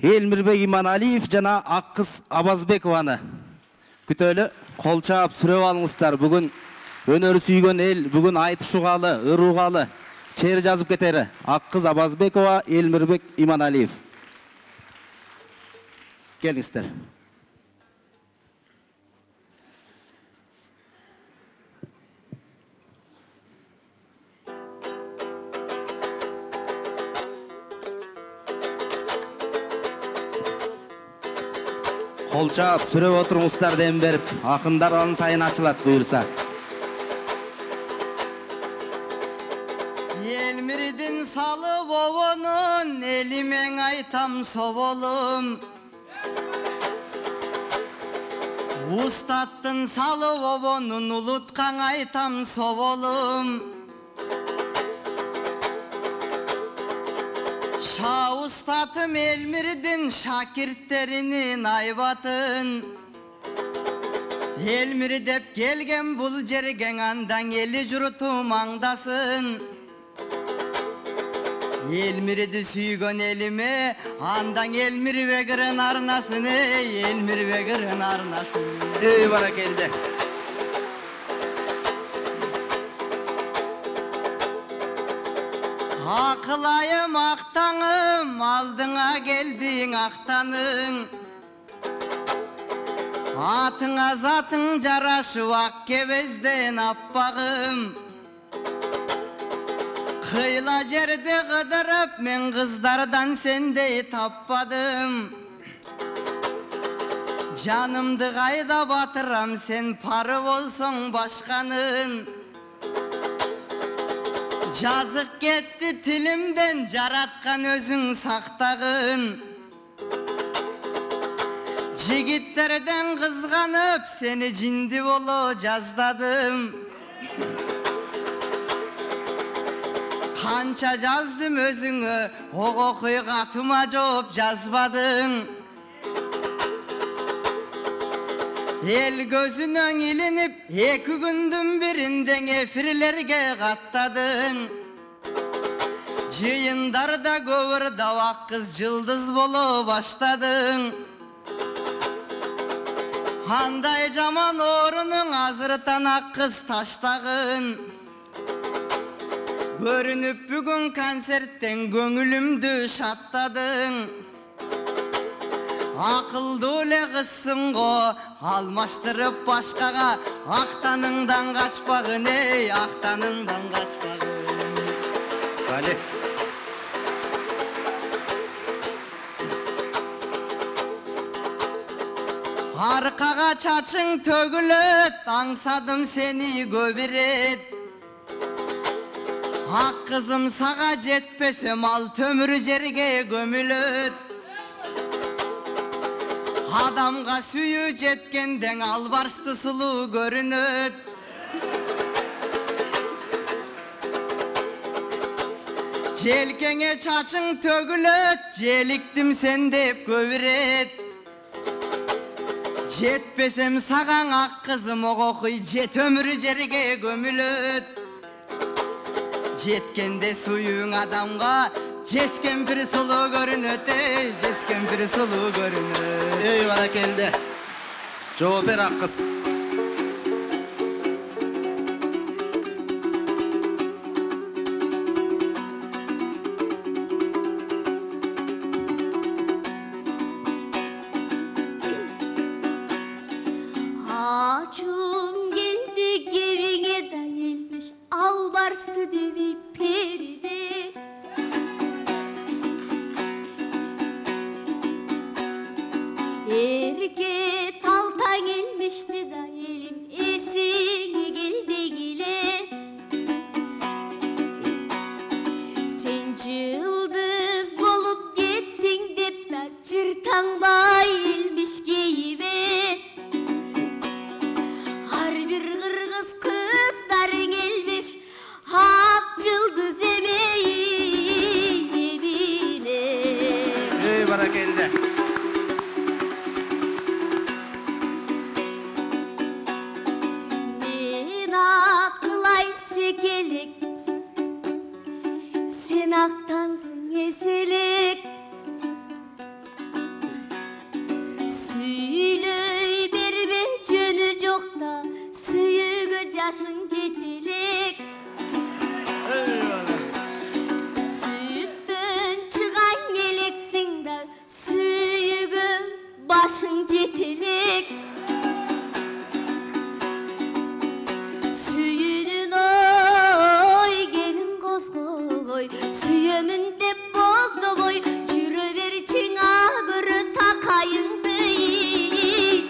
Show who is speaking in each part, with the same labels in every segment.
Speaker 1: Elmirbek Иманалиев жана Аккыз Абазбекованы күтөлү кол чаап сүрөп алыңыздар. Бүгүн өнөрү сүйгөн эл, бүгүн айтышуугалы, ыруугалы чер жазып кетери. Аккыз Абазбекова, Элмирбек Иманалиев. Келиңиздер. Кол чаап сүрөп отуруңуздар дем берип, акындар аны сайын ачылат буюрса.
Speaker 2: Элмирдин салып обонун элимен айтам соболум. Устаттын салып обонун улуткан айтам соболум. Ша устатым Элмирдин шакирттеринин айбатын. Элмир деп келген бул жерге андан эли журтум аңдасын. Элмирди сүйгөн элиме андан Элмирбегирин арнасын, Элмирбегирин арнасын.
Speaker 1: Баракелде.
Speaker 2: Акылайым актаңым, алдыңа келдиң актаның. Атыңа затың жарашып ак кебезден аппагым. Кыйла жерде кыдырып мен кыздардан сендей таппадым. Жанымды кайда батырам сен пары болсоң башканын. Жазык кетти тилимден жараткан өзүң сактагын. Жигиттерден кызганып сени жинди боло жаздадым. Канча жаздым өзүңө, ок окуйгатыма жооп жазбадың. Эл көзүнөн илинип, эки күндүн биринде эфирлерге каттадың. Жыйындарда көбүрдап аккыз жылдыз боло баштадың. Андай жаман орунуң азыртан аккыз таштагын. Көрүнүп бүгүн концерттен көңүлүмдү шаттадың. Акылдуу эле кызсың го, алмаштырып башкага, актаныңдан качпагын, актаныңдан качпагын.
Speaker 1: Вали.
Speaker 2: Аркага чачың төгүлөт, аңсадым сени көп ирет. Ак кызым сага жетпесем ал төмүр жерге көмүлөт. Адамга сүйүү жеткенден албарсты сулуу көрүнөт. Желкеңе чачың төгүлөт, желиктим сен деп көп ирет. Жетпесем сагаң ак кызым окуй, жет өмүр жерге көмүлөт. Жеткенде сүйүүң адамга жескен бир сулуу көрүнөт, жескен бир сулуу көрүнөт.
Speaker 1: Баракелде. Жооп бер Аккыз.
Speaker 3: Ачуум келди кебиңе да элмиш, албарсты деби периде. Эрге талтаң элмишти да элим, эсиңе келди келе. Сен жылдыз болуп кеттиң деп да жыртаңбай элмиш кейиме. Ар бир кыргыз кыздарың элмиш, ак жылдыз эмейи эмиле.
Speaker 1: Баракелде.
Speaker 3: Келек, сен актансың эселек. жашың жетелек. Сүйіктен чыған елексің да, сүйігі башың жетелек. Сүйінің ой, кебін қозғой, сүйемін деп бозды бой, жүрі берчің ағыры тақайыңды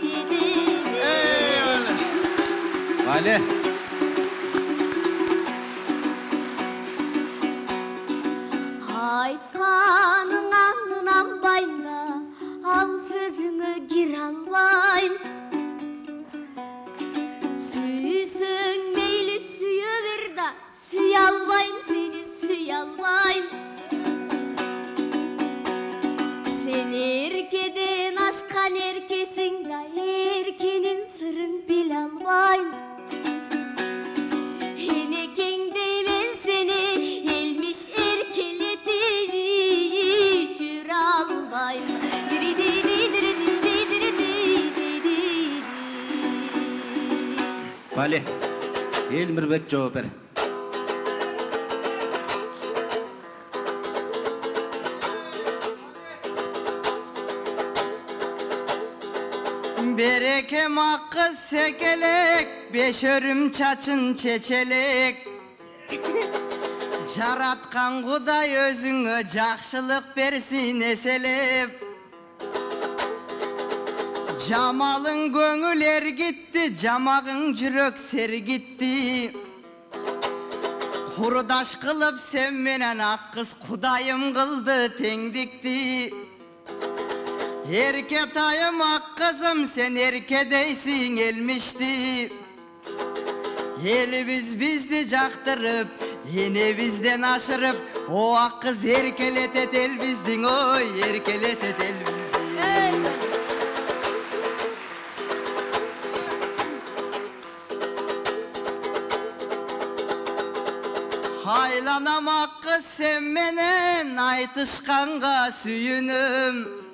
Speaker 3: жетелек.
Speaker 1: Vale.
Speaker 3: Айтқаның аңынан байымда, ал сөзіңі кер албайым. Сүйсің мейлі сүйе бер да, сүй албайым сені, сүй албайым. Сен еркеден ашқан еркесің да, еркенің сырын біле албайым. Енекеңдей мен сені елмеш еркелетіп жүре албайым.
Speaker 1: Vale. Elmirbek cevap ver.
Speaker 2: Berekem hakkı sekelek, beşörüm çaçın çeçelek. Jaratkan Kuday özüngö jakşılık bersin eselep. Jamalın göngüler gitti, jamagın jürök ser gitti. Kurdaş kılıp sen menen ak kız Kudayım kıldı tengdikti. Erke tayım ak kızım sen erkedeysin elmişti. Elimiz bizdi jaktırıp, yine bizden aşırıp, o ak kız erkeletet el bizdin, oy erkeletet el bizdin. Haylanam ak kız sen menen aytışkanga süyünüm.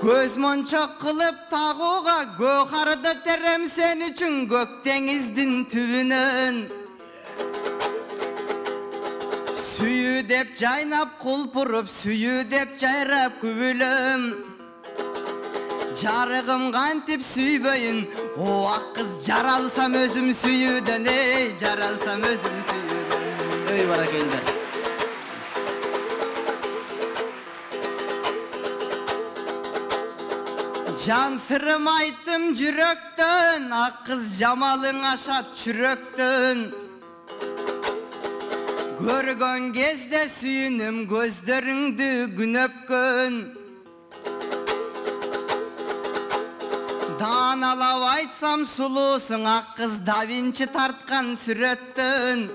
Speaker 2: Göz monçok kılıp tağuğa gökarda terem sen üçün gök dengizdin tüvünün. Süyü dep caynap kulpurup, süyü dep cayrap kübülüm. Jarıgım kantip süyböyün, o ak kız jaralsam özüm süyüden, ey jaralsam özüm süyüden.
Speaker 1: Ey barakeldi.
Speaker 2: Can sırrım ayttım jüröktön, ak kız jamalın aşat çüröktön. Görgön gezde süyünüm gözleriңді gün öpkön. Danalap aytsam sulusun, ak kız Da Vinci tartkan süröttön.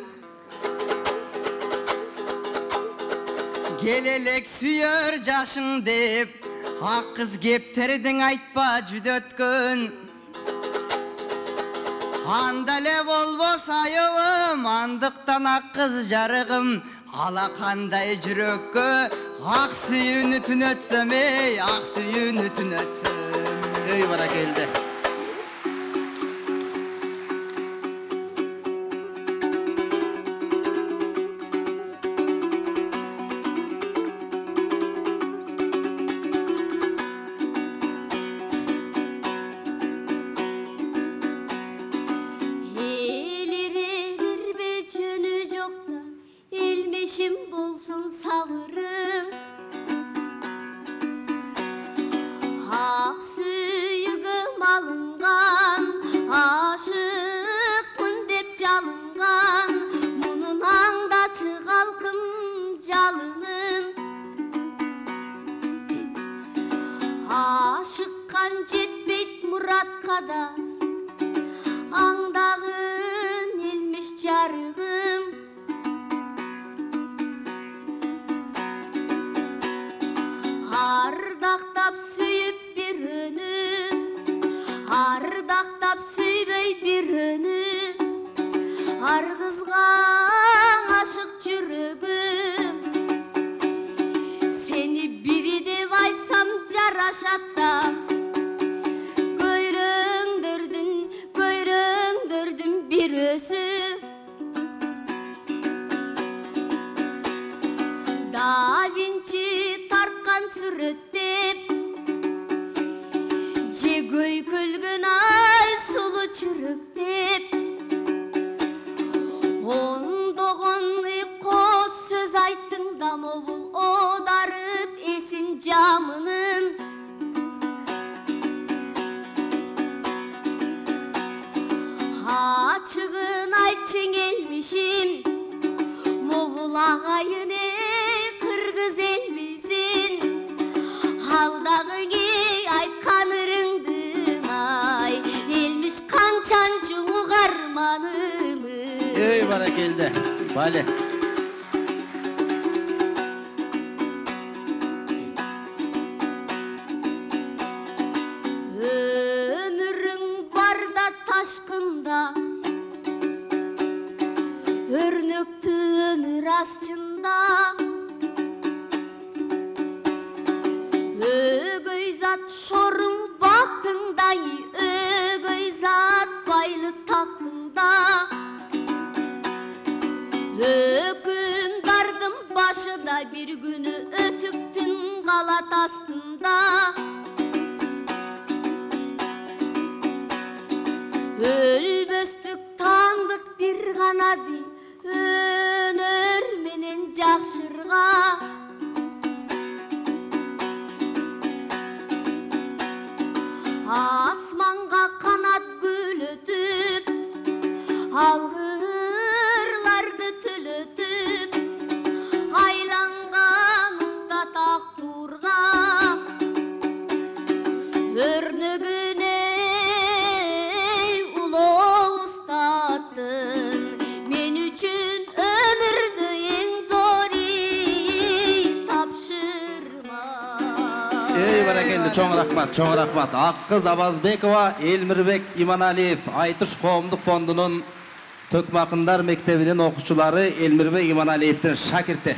Speaker 2: Gelelek süyör jaşың dep, ak kız kepтердиң айтпа жүдөткөн. Andale bolbos ayыбым, andыктан ak kız jarıgım, alakандай жүрөккө ak sүйүүnү түнөтсөm, ey ak sүйүүnү түнөтсөm.
Speaker 1: Ey barakeldi.
Speaker 3: Elire bir beçönü yok da, ilmişim bolsun sabırım. Hak süyügüm alıngan, aşıkpın dep jalıngan. Munun аңда çıgalkım jalının. Aşıkkan jetpeyt muratка да, аңдағын елмеш жарығым. Ардақтап сүйіп бір өні, ардақтап сүйбей бір өні. Арғызға ашық жүрегім, сені бірі деп айтсам жарашатта. Көйрөңдөрдүн Да Винчи тарткан сүрөттеп же көйкөлгөн ай сулуу чүрөктеп ондогон кос сөз айттың да мобул одарып эсин жамынын ачыгын айтчы келмишим мобул агайын кыргыз элбизин алдагы кей айткан ырыңдын ай элмиш канчанчы угарманымын.
Speaker 1: Ey barakelde. Bale.
Speaker 3: Ömürün barda taşkında örnöktü ömür asçında Ögöy zat şorun baktığında Ögöy zat baylı taktığında Ökümdardım başıda bir günü ötüktün galat astında Ölböstük tandık bir gana di Önör menen jakşırga Asmanga kanat gülötüp Algırlarda tülötüp Aylangan usta takturga Örnögüne ulo ustattın Men üçün ömürdü en zori tapşırma.
Speaker 1: Ey barakelde, çoğun rahmat, çoğun rahmat. Akkız Abazbekova, Elmirbek İmanaliyev, Aytış Qoomduk Fondunun Tökmakınдар Mektebinin okuçuları Elmirbek İmanaliyev'tin şakirti.